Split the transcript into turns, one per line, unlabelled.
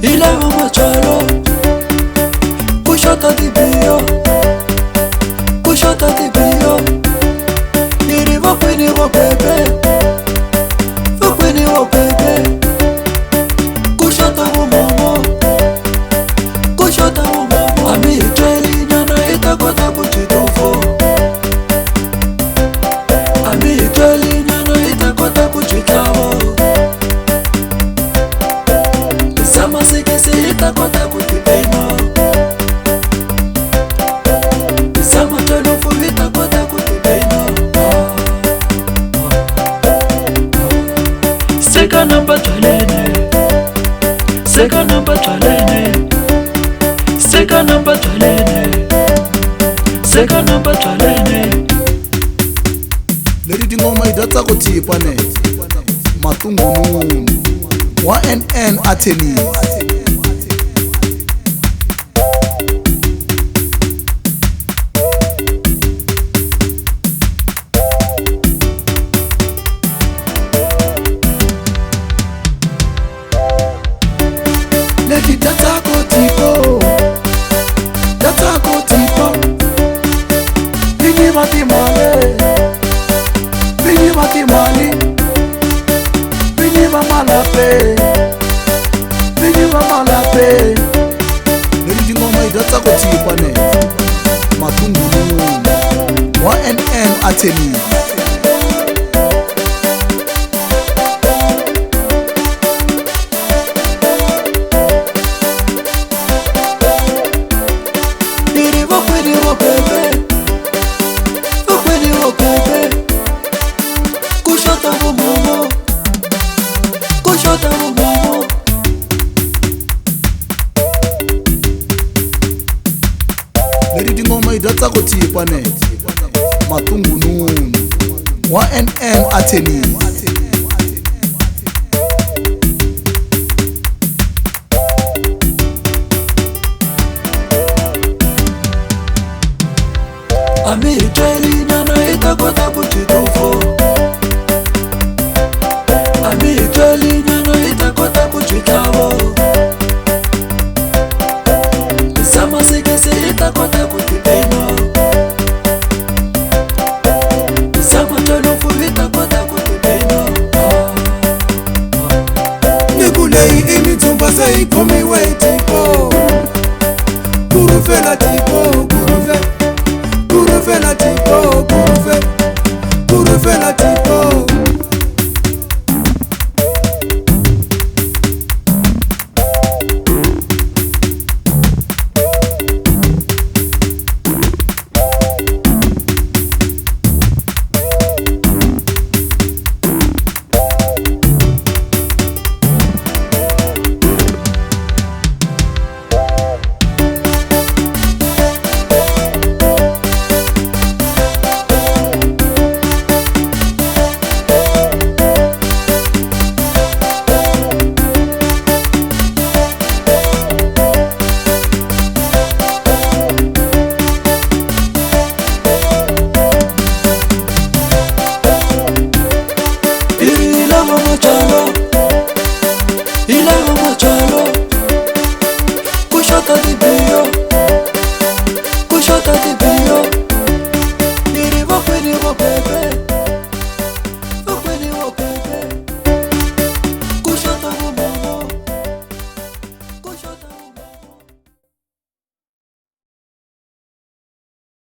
ilava machalo, kushota di bio, kushota di bio. Iri vakwini wo bebe, vakwini wo bebe. Kushota wo momo, kushota wo momo. Ami itweli nyana itakota kuchitofo. Ami itweli nyana itakota kuchitavo. Sama sikisi itakota kutipeno. Sama telufu itakota kutipeno. Seka namba twalene, seka namba twalene, seka namba twalene, seka namba twalene.
Leti tingoma idatsa kutipa ne Matungununu wa NN Athenies. Leti data kotipo, data kotipo. Bini mati male, bini mati mali, bini mama lape, bini mama lape. Leti ngoma idatsa kotipa ne Matungununu wa NN Athenies.
Kushota wo momo, kushota wo momo.
Leti tingoma idatsa kutipa ne Matungununu wa NN Athenies.
Ami itweli nyana itakota kuchitofo. Ami itweli nyana itakota kuchitavo. Sama sikisi itakota kutipeno. Sama telufu itakota kutipeno.
Nikulei imitumba sei komi wetipo. Kurufela tipo, kurufela tipo, kurufela tipo.
Ilava machalo, kushota di bio, kushota di bio.